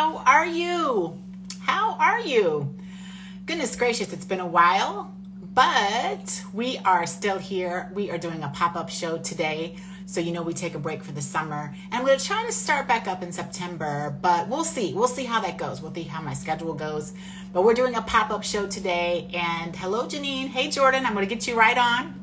How are you? How are you? Goodness gracious, it's been a while, but we are still here. We are doing a pop-up show today. So we take a break for the summer, and we're trying to start back up in September, but we'll see. We'll see how that goes. We'll see how my schedule goes. But we're doing a pop-up show today. And hello, Janine. Hey, Jordan. I'm going to get you right on.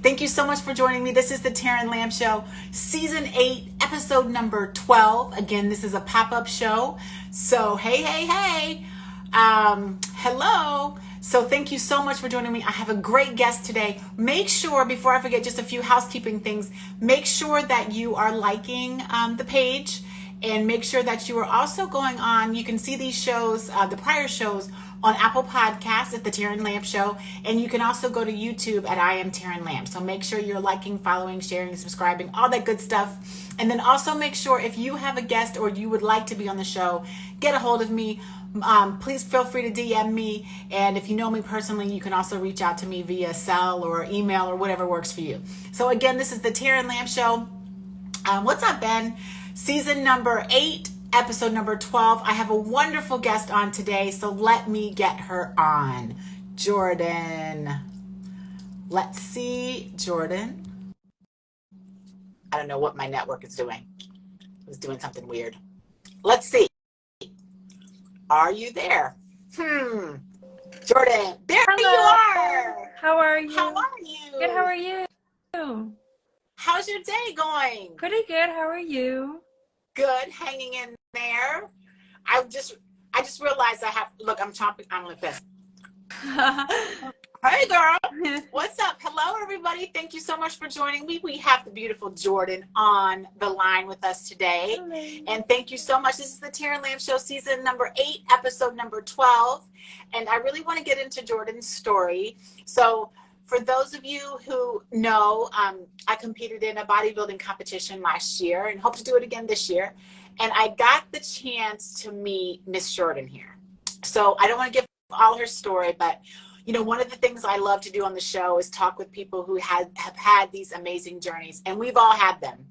Thank you so much for joining me. This is the Taryn Lamb Show, Season 8, Episode number 12. Again, this is a pop-up show. So, hey. Hello. So thank you so much for joining me. I have a great guest today. Make sure, before I forget, just a few housekeeping things. Make sure that you are liking the page, and make sure that you are also going on. You can see these shows, the prior shows, on Apple Podcasts at the Taryn Lamb Show, and you can also go to YouTube at I Am Taryn Lamb. So make sure you're liking, following, sharing, subscribing, all that good stuff. And then also make sure, if you have a guest or you would like to be on the show, get a hold of me. Please feel free to DM me. And if you know me personally, you can also reach out to me via cell or email or whatever works for you. So again, this is the Taryn Lamb Show. What's up, Ben? Season number 8. Episode number 12. I have a wonderful guest on today, so let me get her on. Jordan. Let's see, Jordan. I don't know what my network is doing. It was doing something weird. Let's see. Are you there? Jordan, there Hello. you are. How are you? How are you? Good, how are you? How's your day going? Pretty good, how are you? Good, hanging in there. I just realized look, I'm like this. Hey girl, what's up? Hello everybody. Thank you so much for joining me. We have the beautiful Jordan on the line with us today. Hello. And thank you so much. This is the Taryn Lamb Show, season number 8, episode number 12. And I really want to get into Jordan's story. So for those of you who know, I competed in a bodybuilding competition last year and hope to do it again this year. And I got the chance to meet Miss Jordan here. So I don't want to give all her story, but one of the things I love to do on the show is talk with people who have had these amazing journeys, and we've all had them.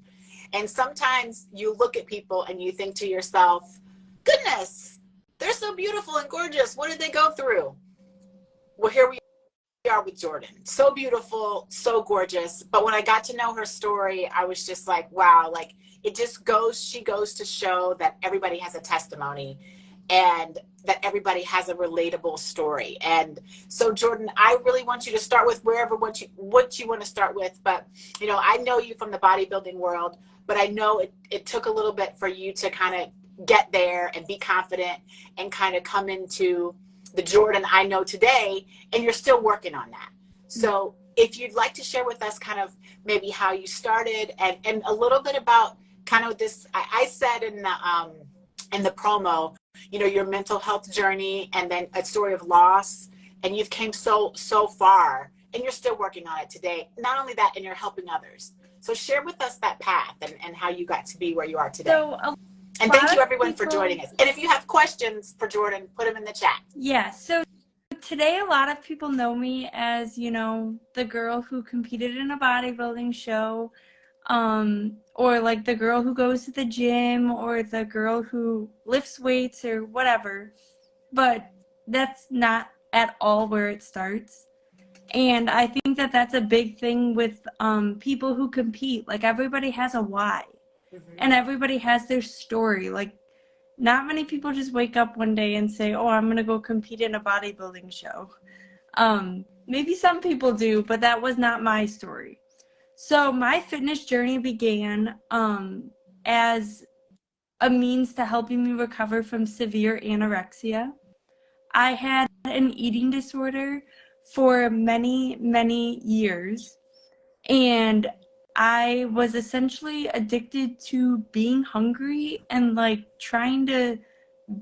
And sometimes you look at people and you think to yourself, goodness, they're so beautiful and gorgeous. What did they go through? Well, here we are with Jordan. So beautiful, so gorgeous. But when I got to know her story, I was just like, wow, like she goes to show that everybody has a testimony and that everybody has a relatable story. And so Jordan, I really want you to start with what you want to start with. But, I know you from the bodybuilding world, but I know it took a little bit for you to kind of get there and be confident and kind of come into the Jordan I know today, and you're still working on that. So if you'd like to share with us kind of maybe how you started and a little bit about kind of this, I said in the promo, your mental health journey and then a story of loss, and you've came so far and you're still working on it today. Not only that, and you're helping others. So share with us that path and how you got to be where you are today. And thank you everyone for joining us. And if you have questions for Jordan, put them in the chat. Yeah, so today a lot of people know me as, the girl who competed in a bodybuilding show, or like the girl who goes to the gym, or the girl who lifts weights or whatever. But that's not at all where it starts. And I think that that's a big thing with people who compete. Like, everybody has a why. And everybody has their story. Like, not many people just wake up one day and say, oh, I'm going to go compete in a bodybuilding show. Maybe some people do, but that was not my story. So my fitness journey began as a means to helping me recover from severe anorexia. I had an eating disorder for many, many years, and I was essentially addicted to being hungry and like trying to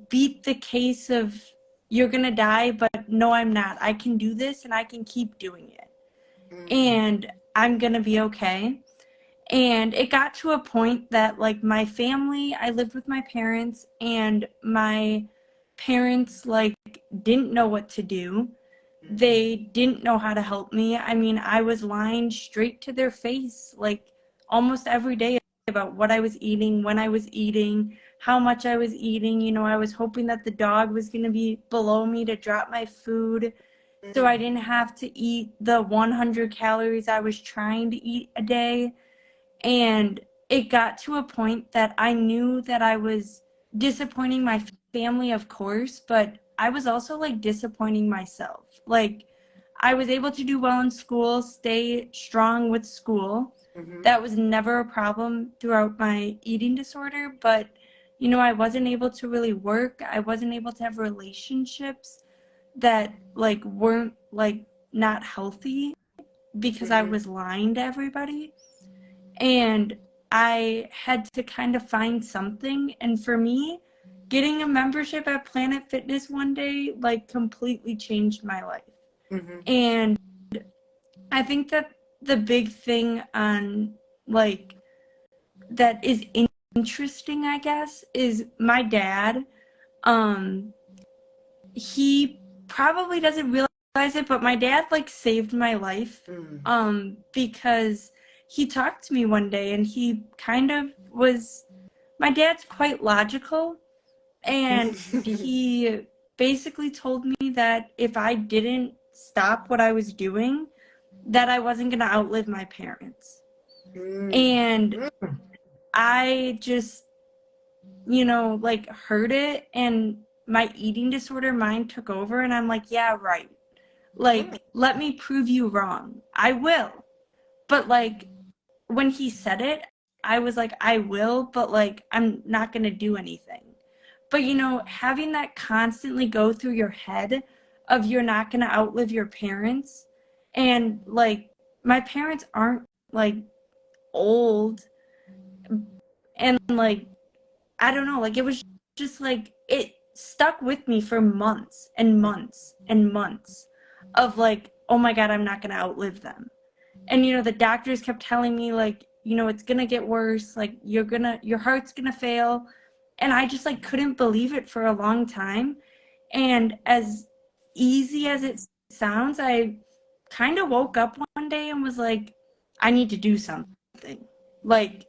beat the case of you're gonna die, but no, I'm not. I can do this and I can keep doing it. And I'm gonna be okay. And it got to a point that like my family, I lived with my parents, and my parents like didn't know what to do. They didn't know how to help me. I mean, I was lying straight to their face like almost every day about what I was eating, when I was eating, how much I was eating. You know, I was hoping that the dog was going to be below me to drop my food so I didn't have to eat the 100 calories I was trying to eat a day. And it got to a point that I knew that I was disappointing my family, of course, but I was also like disappointing myself. Like, I was able to do well in school, stay strong with school. That was never a problem throughout my eating disorder, but you know, I wasn't able to really work. I wasn't able to have relationships that like weren't like not healthy because I was lying to everybody. And I had to kind of find something. And for me, getting a membership at Planet Fitness one day like completely changed my life. And I think that the big thing on like that is interesting, I guess, is my dad. He probably doesn't realize it, but my dad like saved my life. Because he talked to me one day and he kind of was, my dad's quite logical, and he basically told me that if I didn't stop what I was doing, that I wasn't going to outlive my parents. And I just, you know, like heard it, and my eating disorder mind took over, and I'm like, yeah, right. Like, let me prove you wrong. I will. But like, when he said it, I was like, I will, but like, I'm not going to do anything. But you know, having that constantly go through your head of you're not going to outlive your parents, and like, my parents aren't like old, and like, I don't know, like, it was just like, it stuck with me for months and months and months of like, oh my God, I'm not going to outlive them. And, you know, the doctors kept telling me like, you know, it's going to get worse. Like, your heart's going to fail. And I just like couldn't believe it for a long time. And as easy as it sounds, I kind of woke up one day and was like, I need to do something. Like,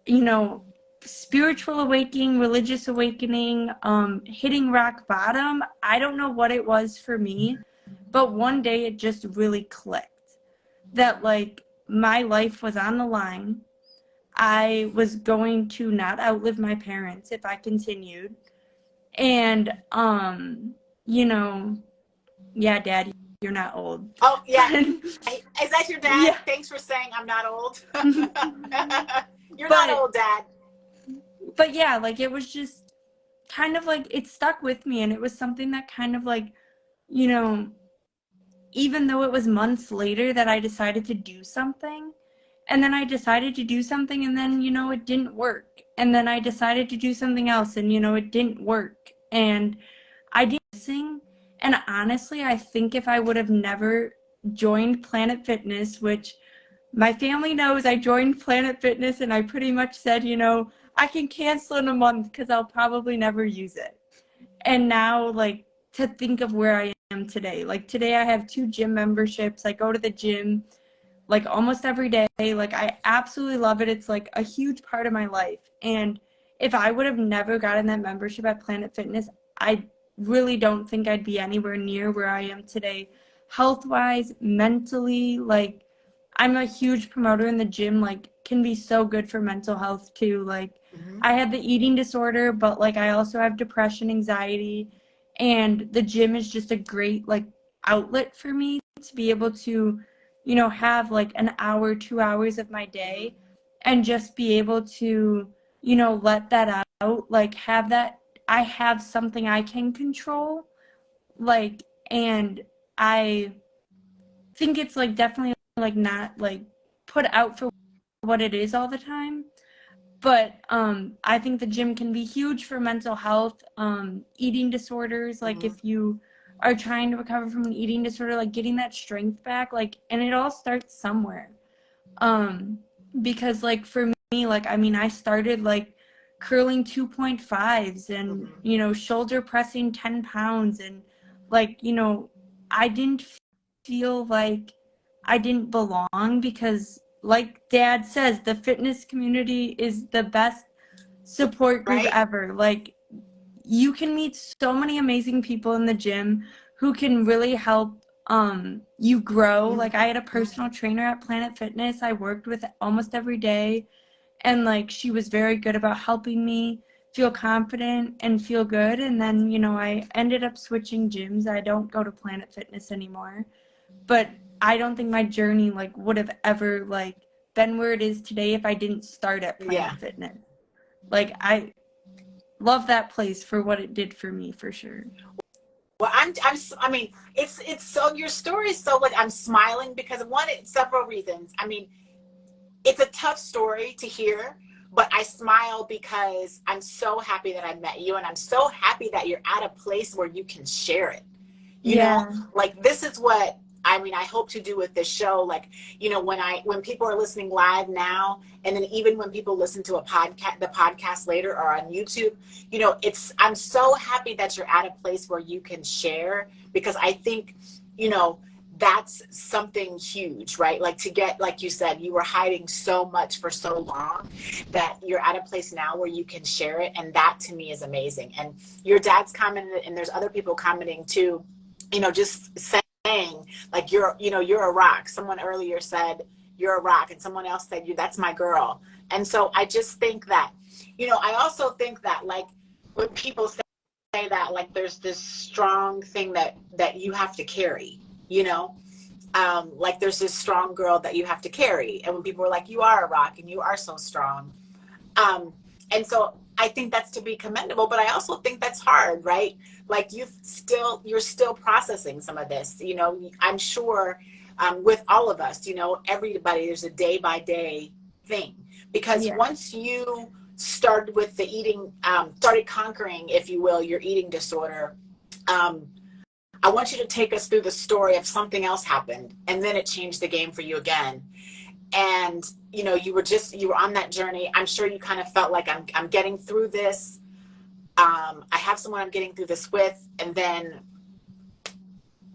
you know, spiritual awakening, religious awakening, hitting rock bottom. I don't know what it was for me, but one day it just really clicked that like my life was on the line. I was going to not outlive my parents if I continued. And you know, yeah, Dad, you're not old. Oh yeah. Is that your dad? Yeah. Thanks for saying I'm not old. You're not old, Dad. But yeah, like it was just kind of like it stuck with me, and it was something that kind of like, you know, even though it was months later that I decided to do something, and then I decided to do something, and then, you know, it didn't work. And then I decided to do something else, and, you know, it didn't work. And I didn't sing. And honestly, I think if I would have never joined Planet Fitness, which my family knows I joined Planet Fitness, and I pretty much said, you know, I can cancel in a month because I'll probably never use it. And now, like, to think of where I am today. Like, today I have 2 gym memberships. I go to the gym like almost every day. Like, I absolutely love it. It's like a huge part of my life. And if I would have never gotten that membership at Planet Fitness, I really don't think I'd be anywhere near where I am today, health-wise, mentally. Like, I'm a huge promoter in the gym, like, can be so good for mental health too. Like, I had the eating disorder, but like I also have depression, anxiety, and the gym is just a great like outlet for me to be able to, you know, have like an hour, 2 hours of my day and just be able to, you know, let that out, like have that, I have something I can control, like, and I think it's like definitely like not like put out for what it is all the time. But I think the gym can be huge for mental health, eating disorders. Like if you are trying to recover from an eating disorder, like getting that strength back, like, and it all starts somewhere. Because like for me, like, I mean, I started like curling 2.5s and, you know, shoulder pressing 10 pounds. And like, you know, I didn't feel like I didn't belong because like Dad says, the fitness community is the best support group right? ever. Like, you can meet so many amazing people in the gym who can really help you grow. Like, I had a personal trainer at Planet Fitness I worked with almost every day, and like she was very good about helping me feel confident and feel good. And then, you know, I ended up switching gyms. I don't go to Planet Fitness anymore, but I don't think my journey like would have ever like been where it is today if I didn't start at Planet Yeah. Fitness. Like, I love that place for what it did for me, for sure. Well, I mean, it's so, your story is so, like, I'm smiling because of one, several reasons. I mean, it's a tough story to hear, but I smile because I'm so happy that I met you, and I'm so happy that you're at a place where you can share it. You know, Yeah. like, this is what I mean, I hope to do with this show. Like, you know, when people are listening live now, and then even when people listen to the podcast later or on YouTube, you know, I'm so happy that you're at a place where you can share, because I think, you know, that's something huge, right? Like, to get, like you said, you were hiding so much for so long, that you're at a place now where you can share it. And that to me is amazing. And your dad's commented, and there's other people commenting too, you know, just saying, like, you're a rock. Someone earlier said you're a rock, and someone else said that's my girl. And so I just think that, you know, I also think that, like, when people say that, like, there's this strong thing that you have to carry, you know, like, there's this strong girl that you have to carry. And when people are like, you are a rock and you are so strong. And so I think that's to be commendable, but I also think that's hard, right? Like, you're still processing some of this, you know. I'm sure, with all of us, you know, everybody, there's a day by day thing, because Yeah. once you started with the eating, started conquering, if you will, your eating disorder, I want you to take us through the story of something else happened, and then it changed the game for you again. And, you know, you were on that journey. I'm sure you kind of felt like, I'm getting through this. I have someone I'm getting through this with, and then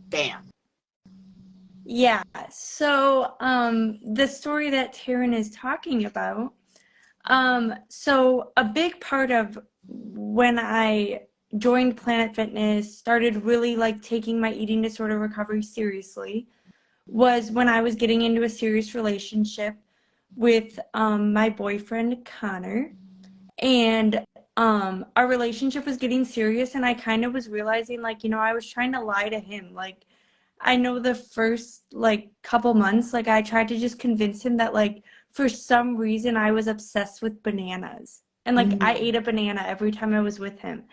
bam. Yeah. So, the story that Taryn is talking about, so a big part of when I joined Planet Fitness, started really like taking my eating disorder recovery seriously, was when I was getting into a serious relationship with my boyfriend Connor. And our relationship was getting serious, and I kind of was realizing, like, you know, I was trying to lie to him. Like, I know the first like couple months, like, I tried to just convince him that, like, for some reason I was obsessed with bananas. And like, I ate a banana every time I was with him.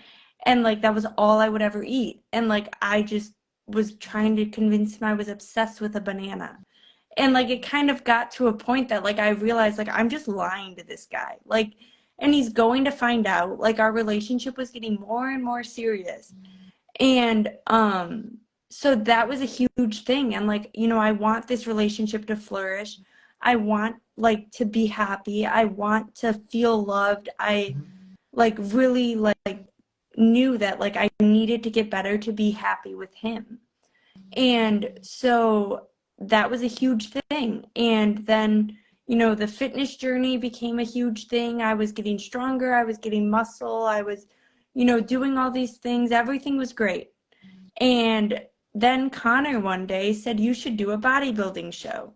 And like, that was all I would ever eat. And like, I just was trying to convince him I was obsessed with a banana. And like, it kind of got to a point that, like, I realized, like, I'm just lying to this guy. Like, and he's going to find out. Like, our relationship was getting more and more serious. And so that was a huge thing. And like, you know, I want this relationship to flourish. I want, like, to be happy. I want to feel loved. I like really like knew that, like, I needed to get better to be happy with him. And so that was a huge thing. And then, you know, the fitness journey became a huge thing. I was getting stronger. I was getting muscle. I was, you know, doing all these things. Everything was great. And then Connor one day said, you should do a bodybuilding show.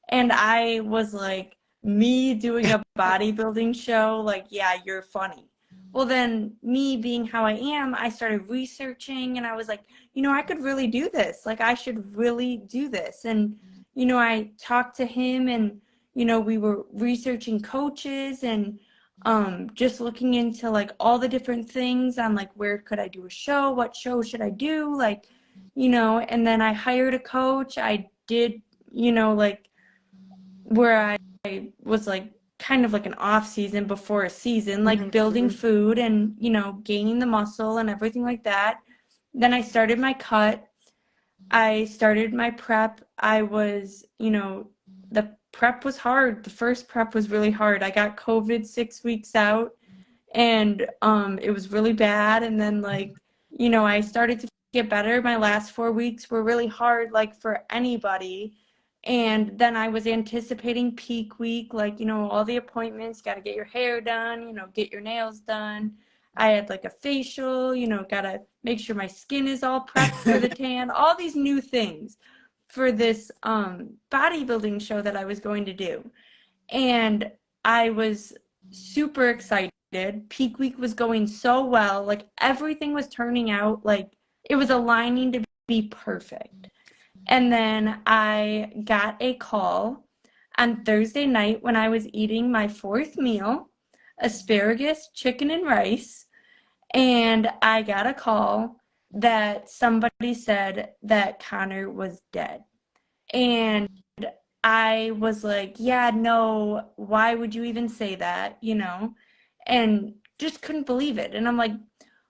And I was like, me doing a bodybuilding show? Like, yeah, you're funny. Well, then, me being how I am, I started researching, and I was like, you know, I could really do this. Like, I should really do this. And, you know, I talked to him, and, you know, we were researching coaches, and just looking into like all the different things on like, where could I do a show? What show should I do? Like, you know, and then I hired a coach. I did, you know, like, where I was like kind of like an off season before a season, like building food and, you know, gaining the muscle and everything like that. Then I started my cut. I started my prep. I was, you know, the prep was hard. The first prep was really hard. I got COVID 6 weeks out, and it was really bad. And then, like, you know, I started to get better. My last 4 weeks were really hard, like, for anybody. And then I was anticipating peak week, like, you know, all the appointments, got to get your hair done, you know, get your nails done. I had like a facial, you know, got to make sure my skin is all prepped for the tan, all these new things for this bodybuilding show that I was going to do. And I was super excited. Peak week was going so well. Like everything was turning out like it was aligning to be perfect. And then I got a call on Thursday night when I was eating my fourth meal, asparagus, chicken, and rice. And I got a call that somebody said that Connor was dead. And I was like, yeah, no, why would you even say that, you know? And just couldn't believe it. And I'm like,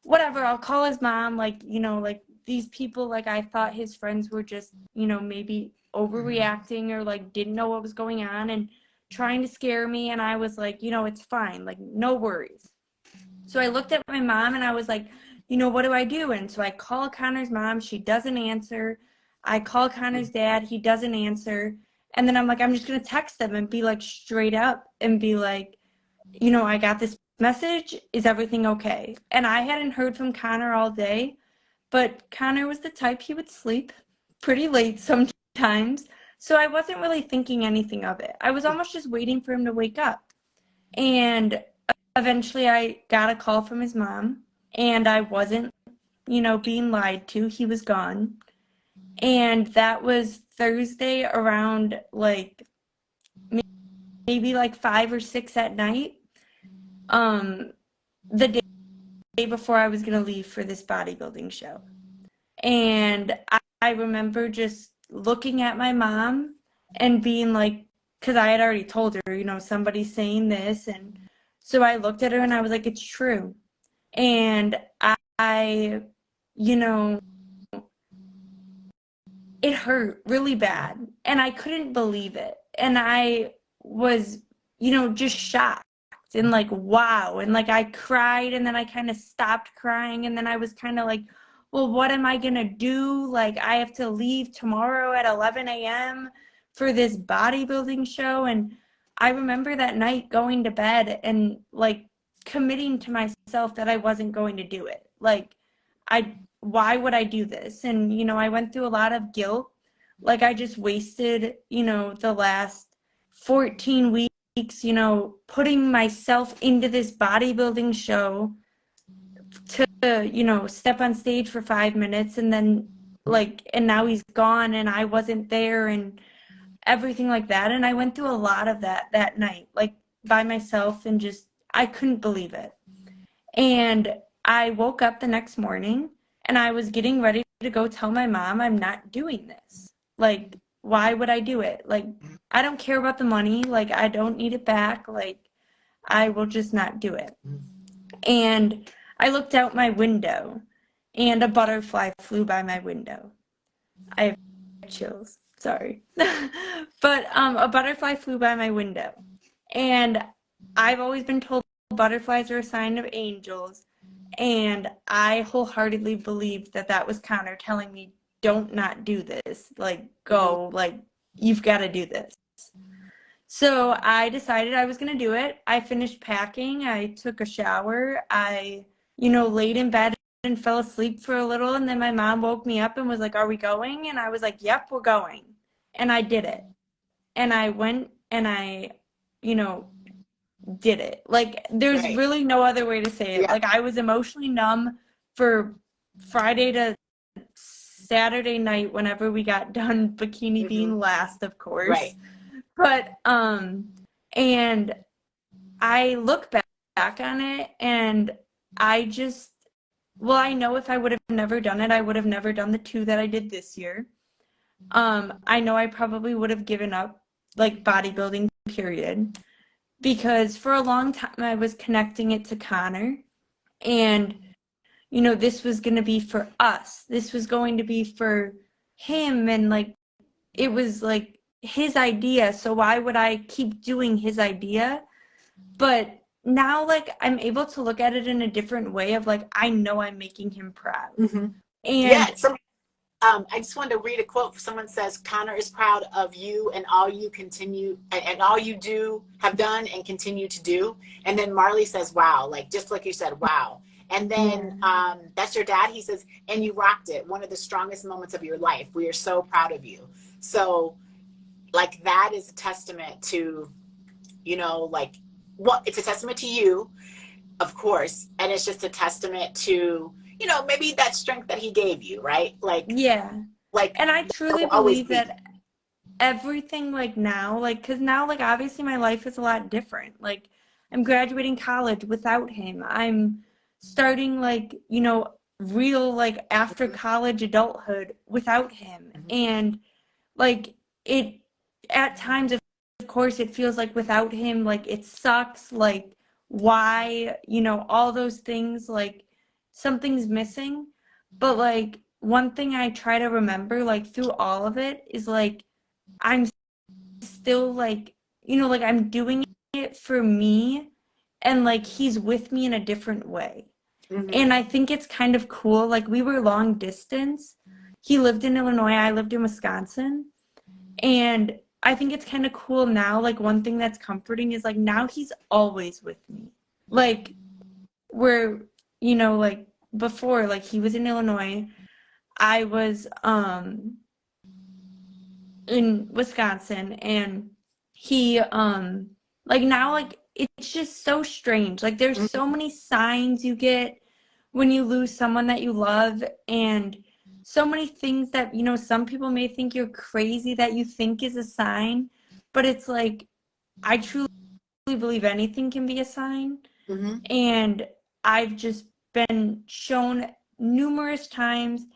whatever, I'll call his mom. Like, you know, like these people, like I thought his friends were just, you know, maybe overreacting or like didn't know what was going on and trying to scare me. And I was like, you know, it's fine, like no worries. So I looked at my mom and I was like, you know, what do I do? And so I call Connor's mom. She doesn't answer. I call Connor's dad. He doesn't answer. And then I'm like, I'm just going to text them and be like straight up and be like, you know, I got this message. Is everything okay? And I hadn't heard from Connor all day, but Connor was the type he would sleep pretty late sometimes. So I wasn't really thinking anything of it. I was almost just waiting for him to wake up. And eventually I got a call from his mom and I wasn't, you know, being lied to. He was gone. And that was Thursday around like maybe like 5 or 6 at night. The day before I was gonna leave for this bodybuilding show. And I remember just looking at my mom and being like, because I had already told her, you know, somebody's saying this. And so I looked at her and I was like, it's true. And I, you know, it hurt really bad. And I couldn't believe it. And I was, you know, just shocked and like, wow. And like I cried and then I kind of stopped crying. And then I was kind of like, well, what am I going to do? Like, I have to leave tomorrow at 11 a.m. for this bodybuilding show. And I remember that night going to bed and like committing to myself that I wasn't going to do it. Like, why would I do this? And, you know, I went through a lot of guilt. Like, I just wasted, you know, the last 14 weeks, you know, putting myself into this bodybuilding show to, you know, step on stage for 5 minutes and then like, and now he's gone and I wasn't there and everything like that. And I went through a lot of that night, like by myself and just, I couldn't believe it. And I woke up the next morning and I was getting ready to go tell my mom I'm not doing this. Like, why would I do it? Like, I don't care about the money. Like, I don't need it back. Like, I will just not do it. And I looked out my window and a butterfly flew by my window. I have chills, sorry. But a butterfly flew by my window. And I've always been told butterflies are a sign of angels. And I wholeheartedly believed that that was Connor telling me, don't not do this. Like, go, like, you've got to do this. So I decided I was going to do it. I finished packing. I took a shower. I, you know, laid in bed and fell asleep for a little. And then my mom woke me up and was like, are we going? And I was like, yep, we're going. And I did it. And I went and I, you know, did it. Like, there's really no other way to say it. Yeah. Like, I was emotionally numb for Friday to Saturday night whenever we got done bikini being last, of course. Right. But, and I look back on it and I just, well, I know if I would have never done it, I would have never done the 2 that I did this year. I know I probably would have given up, like, bodybuilding, period. Because for a long time I was connecting it to Connor. And, you know, this was going to be for us. This was going to be for him. And, like, it was, like, his idea. So why would I keep doing his idea? But now, like, I'm able to look at it in a different way of, like, I know I'm making him proud. Mm-hmm. And I just wanted to read a quote. Someone says, Connor is proud of you and all you continue and all you do, have done and continue to do. And then Marley says, wow, like, just like you said, wow. And then that's your dad. He says, and you rocked it. One of the strongest moments of your life. We are so proud of you. So like, that is a testament to, you know, like, what, it's a testament to you, of course. And it's just a testament to, you know, maybe that strength that he gave you, right? Like, Yeah. like, And I truly believe that everything, like, now, like, because now, like, obviously my life is a lot different. Like, I'm graduating college without him. I'm starting, like, you know, real, like, after college adulthood without him. And, like, it, at times, of course, it feels like without him, like, it sucks. Like, why, you know, all those things, like, something's missing. But, like, one thing I try to remember, like, through all of it is, like, I'm still, like, you know, like, I'm doing it for me, and, like, he's with me in a different way. And I think it's kind of cool. Like, we were long distance. He lived in Illinois, I lived in Wisconsin. And I think it's kind of cool now. Like, one thing that's comforting is, like, now he's always with me. Like, we're, you know, like, before, like, he was in Illinois, I was in Wisconsin, and he like, now, like, it's just so strange. Like, there's so many signs you get when you lose someone that you love, and so many things that, you know, some people may think you're crazy that you think is a sign, but it's like, I truly believe anything can be a sign. And I've just been shown numerous times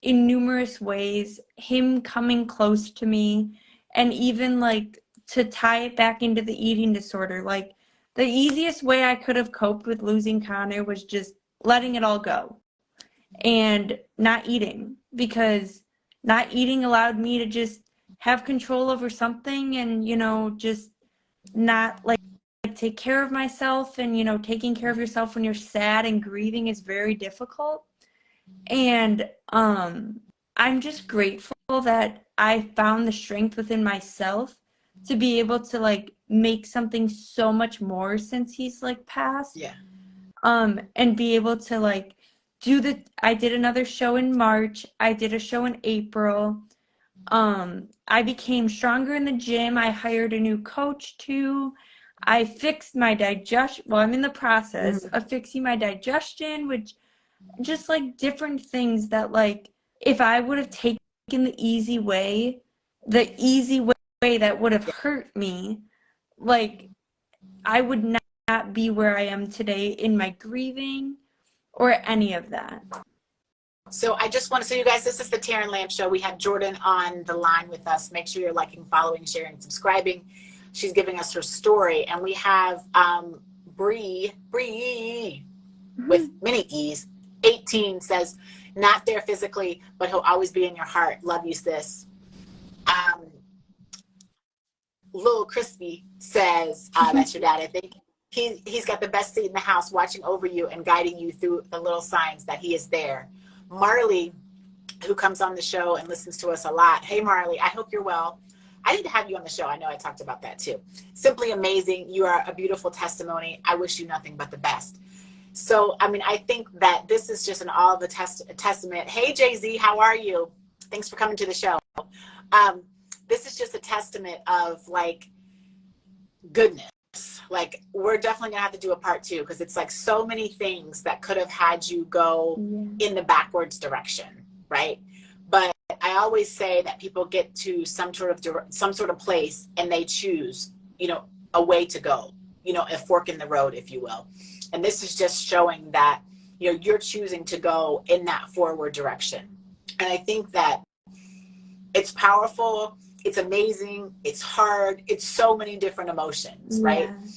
in numerous ways him coming close to me, and even, like, to tie it back into the eating disorder, like, the easiest way I could have coped with losing Connor was just letting it all go and not eating, because not eating allowed me to just have control over something, and, you know, just not, like, take care of myself. And, you know, taking care of yourself when you're sad and grieving is very difficult. And I'm just grateful that I found the strength within myself to be able to, like, make something so much more since he's, like, passed. Yeah. And be able to, like, I did another show in March. I did a show in April. I became stronger in the gym. I hired a new coach too. I fixed my digestion. Well, I'm in the process of fixing my digestion, which, just, like, different things that, like, if I would have taken the easy way that would have hurt me, like, I would not be where I am today in my grieving or any of that. So I just want to say, you guys, this is the Taryn Lamb Show. We have Jordan on the line with us. Make sure you're liking, following, sharing, subscribing. She's giving us her story. And we have Bree with many E's. 18 says, not there physically, but he'll always be in your heart. Love you, sis. Little Crispy says, that's your dad, I think. He's got the best seat in the house, watching over you and guiding you through the little signs that he is there. Marley, who comes on the show and listens to us a lot. Hey, Marley, I hope you're well. I need to have you on the show. I know I talked about that too. Simply amazing. You are a beautiful testimony. I wish you nothing but the best. So, I mean, I think that this is just an all of a testament. Hey, Jay-Z, how are you? Thanks for coming to the show. This is just a testament of, like, goodness. Like, we're definitely gonna have to do a part 2, because it's, like, so many things that could have had you go in the backwards direction, right? But I always say that people get to some sort of place, and they choose, you know, a way to go, you know, a fork in the road, if you will. And this is just showing that, you know, you're choosing to go in that forward direction. And I think that it's powerful. It's amazing. It's hard. It's so many different emotions, right? And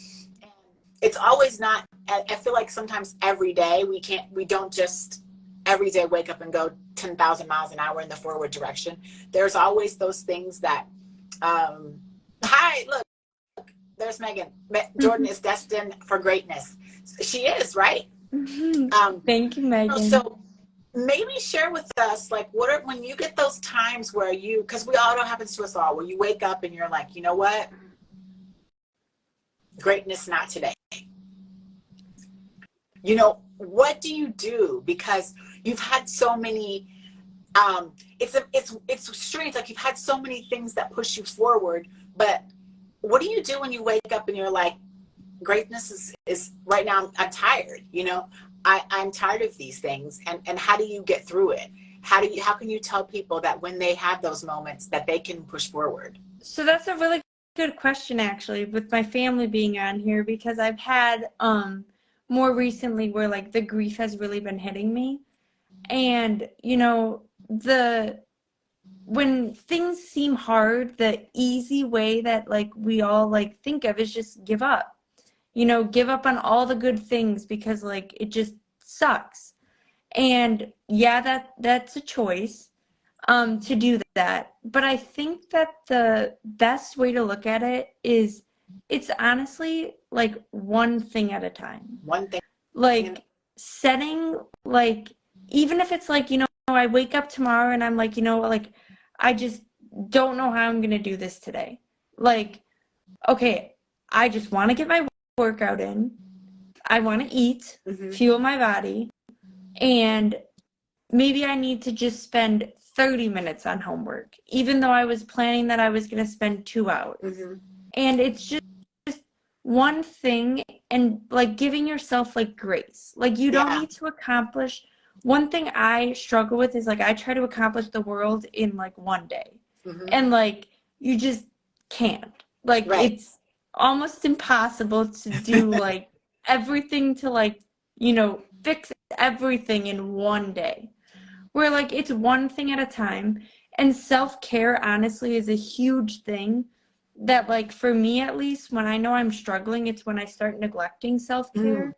it's always not, I feel like sometimes every day we don't just every day wake up and go 10,000 miles an hour in the forward direction. There's always those things that, hi, look, there's Megan. Jordan is destined for greatness. She is, right? Thank you, Megan. So maybe share with us, like, what are, when you get those times where you, because we all know it happens to us all, where you wake up and you're like, you know what, greatness not today. You know, what do you do? Because you've had so many, it's strange, like you've had so many things that push you forward, but what do you do when you wake up and you're like, greatness is right now, I'm tired, you know, I'm tired of these things, and how do you get through it? How can you tell people that when they have those moments that they can push forward? So that's a really good question, actually, with my family being on here, because I've had more recently where like the grief has really been hitting me. And, you know, when things seem hard, the easy way that like we all like think of is just give up. You know, give up on all the good things because like it just sucks. And yeah, that's a choice to do that. But I think that the best way to look at it is it's honestly like one thing at a time. One thing. Like setting like even if it's like, you know, I wake up tomorrow and I'm like, you know, like I just don't know how I'm gonna do this today. Like, okay, I just want to get my workout in. I want to eat, fuel my body, and maybe I need to just spend 30 minutes on homework, even though I was planning that I was going to spend 2 hours. And it's just one thing, and like giving yourself like grace. Like you don't need to accomplish. One thing I struggle with is like I try to accomplish the world in like one day. And like you just can't. Like it's almost impossible to do like everything to like, you know, fix everything in one day. Where like it's one thing at a time. And self-care honestly is a huge thing that like for me at least, when I know I'm struggling, it's when I start neglecting self-care.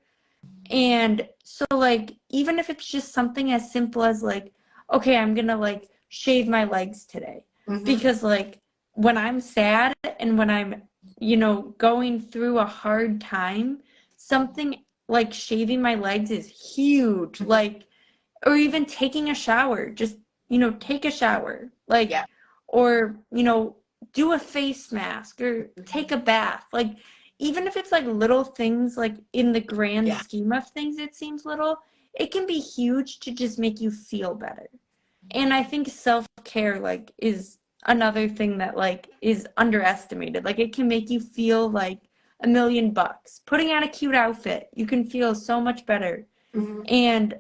And so like even if it's just something as simple as like, okay, I'm gonna like shave my legs today. Because like when I'm sad and when I'm, you know, going through a hard time, something like shaving my legs is huge. Like, or even taking a shower, just, you know, take a shower, like, or, you know, do a face mask or take a bath. Like, even if it's like little things, like in the grand scheme of things, it seems little, it can be huge to just make you feel better. And I think self-care like is another thing that like is underestimated. Like it can make you feel like $1,000,000. Putting on a cute outfit, you can feel so much better. And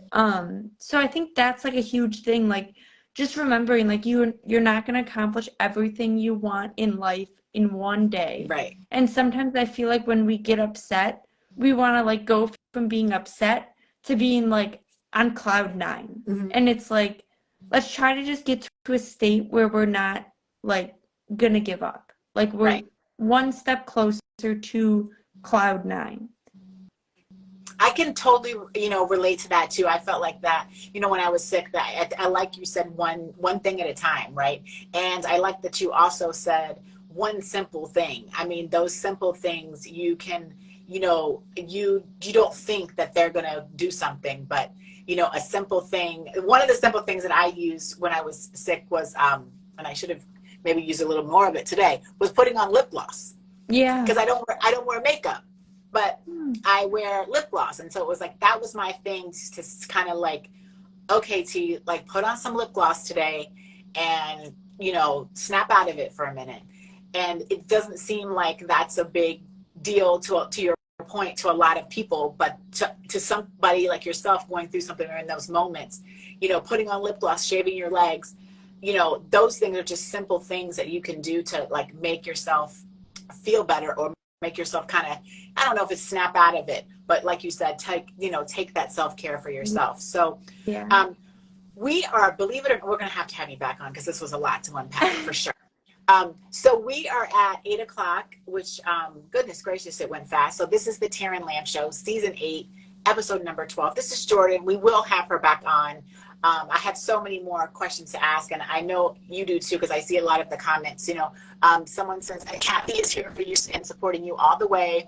so I think that's like a huge thing, like just remembering like you're not going to accomplish everything you want in life in one day. And sometimes I feel like when we get upset, we want to like go from being upset to being like on cloud 9. And it's like, let's try to just get to a state where we're not like gonna give up. Like we're one step closer to cloud 9. I can totally, you know, relate to that too. I felt like that, you know, when I was sick, that I like you said, one thing at a time, right? And I like that you also said one simple thing. I mean, those simple things you can, you know, you don't think that they're gonna do something, but you know, a simple thing. One of the simple things that I used when I was sick was, and I should have maybe used a little more of it today, was putting on lip gloss. Because I don't wear makeup, but I wear lip gloss. And so it was like, that was my thing to kind of like, okay, T, like put on some lip gloss today and, you know, snap out of it for a minute. And it doesn't seem like that's a big deal to your point to a lot of people, but to somebody like yourself going through something or in those moments, you know, putting on lip gloss, shaving your legs, you know, those things are just simple things that you can do to like make yourself feel better or make yourself kind of, I don't know if it's snap out of it, but like you said, take that self-care for yourself. So we are, believe it or not, we're going to have you back on because this was a lot to unpack for sure. So we are at 8 o'clock, which, goodness gracious, it went fast. So this is the Taryn Lamb Show, season 8, episode number 12. This is Jordan. We will have her back on. I have so many more questions to ask, and I know you do too, because I see a lot of the comments. You know, someone says, Kathy is here for you and supporting you all the way.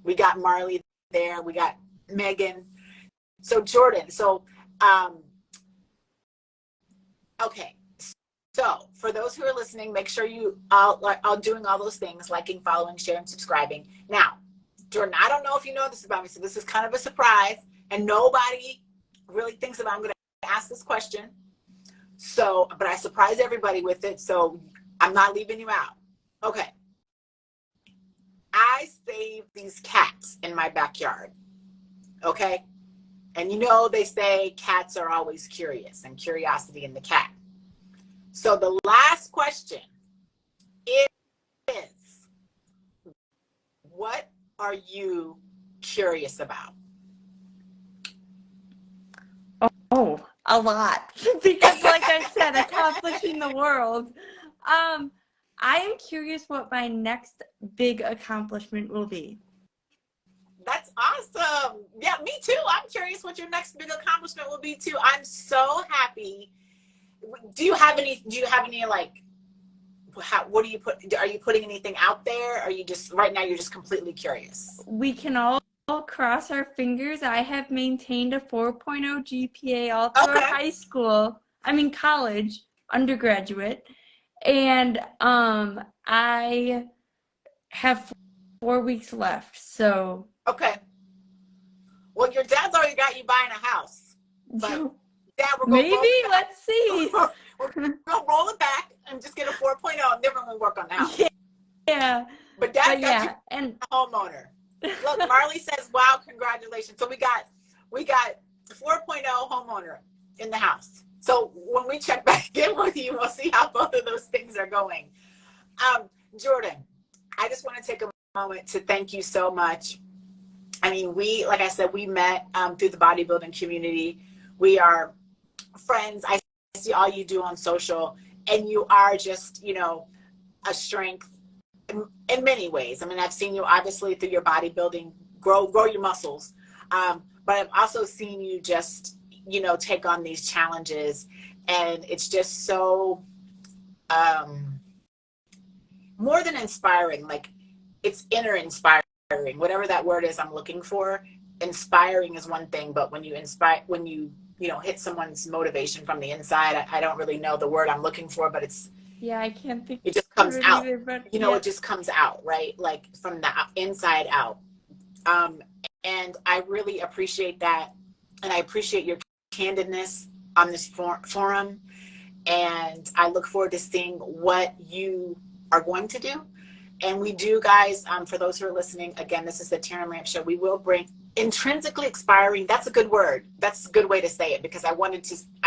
We got Marley there. We got Megan. So Jordan, okay. So for those who are listening, make sure you are doing all those things, liking, following, sharing, subscribing. Now, Jordan, I don't know if you know this about me, so this is kind of a surprise, and nobody really thinks that I'm going to ask this question. So, but I surprise everybody with it, so I'm not leaving you out. Okay. I save these cats in my backyard. Okay? And you know, they say cats are always curious, and curiosity in the cat. So the last question is, what are you curious about? Oh, a lot. Because like I said, accomplishing the world. I am curious what my next big accomplishment will be. That's awesome. Yeah, me too. I'm curious what your next big accomplishment will be too. I'm so happy. Do you have any like, what do you put, are you putting anything out there? Or are you just, right now you're just completely curious? We can all cross our fingers. I have maintained a 4.0 GPA all throughout college, undergraduate. And I have 4 weeks left, so. Okay. Well, your dad's already got you buying a house. But Dad, maybe, let's see. We're going to roll it back and just get a 4.0 and then we're going to work on the house. Yeah. But Dad got you and a homeowner. Look, Marley says, wow, congratulations. So we got 4.0 homeowner in the house. So when we check back in with you, we'll see how both of those things are going. Jordan, I just want to take a moment to thank you so much. I mean, like I said, we met through the bodybuilding community. We are friends. I see all you do on social, and you are just, you know, a strength in many ways. I mean, I've seen you obviously through your bodybuilding, grow your muscles. But I've also seen you just, you know, take on these challenges, and it's just so more than inspiring. Like, it's inner inspiring, whatever that word is I'm looking for. Inspiring is one thing, but when you inspire, when you know, hit someone's motivation from the inside, I don't really know the word I'm looking for, but it's, yeah, I can't think. It just comes out. Either, but, you know, it just comes out, right? Like from the inside out. And I really appreciate that. And I appreciate your candidness on this forum. And I look forward to seeing what you are going to do. And we do, guys, for those who are listening, again, this is the Taryn Lamp Show. We will bring intrinsically inspiring. That's a good word. That's a good way to say it, because I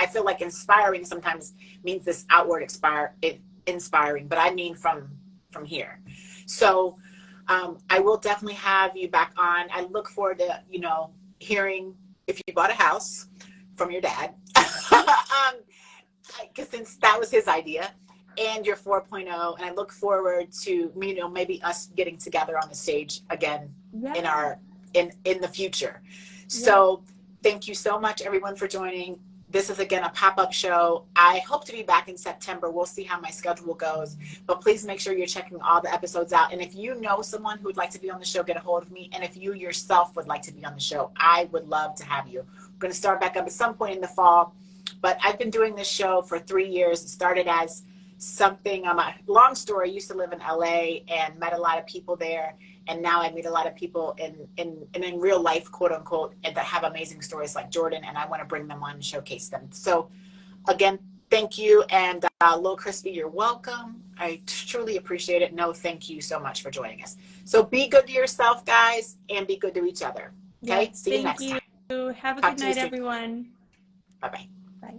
feel like inspiring sometimes means this outward inspiring, but I mean from here. So I will definitely have you back on. I look forward to, you know, hearing if you bought a house from your dad, because since that was his idea, and your 4.0, and I look forward to, you know, maybe us getting together on the stage again in the future. So thank you so much, everyone, for joining. This is, again, a pop-up show. I hope to be back in September. We'll see how my schedule goes. But please make sure you're checking all the episodes out. And if you know someone who would like to be on the show, get a hold of me. And if you yourself would like to be on the show, I would love to have you. We're going to start back up at some point in the fall. But I've been doing this show for 3 years. It started as something, a long story. I used to live in LA and met a lot of people there. And now I meet a lot of people in real life, quote unquote, and that have amazing stories like Jordan, and I want to bring them on and showcase them. So again, thank you. And Lil Crispy, you're welcome. I truly appreciate it. No, thank you so much for joining us. So be good to yourself, guys, and be good to each other. Okay? Yeah, see you next time. Have a good night, everyone. Bye-bye. Bye.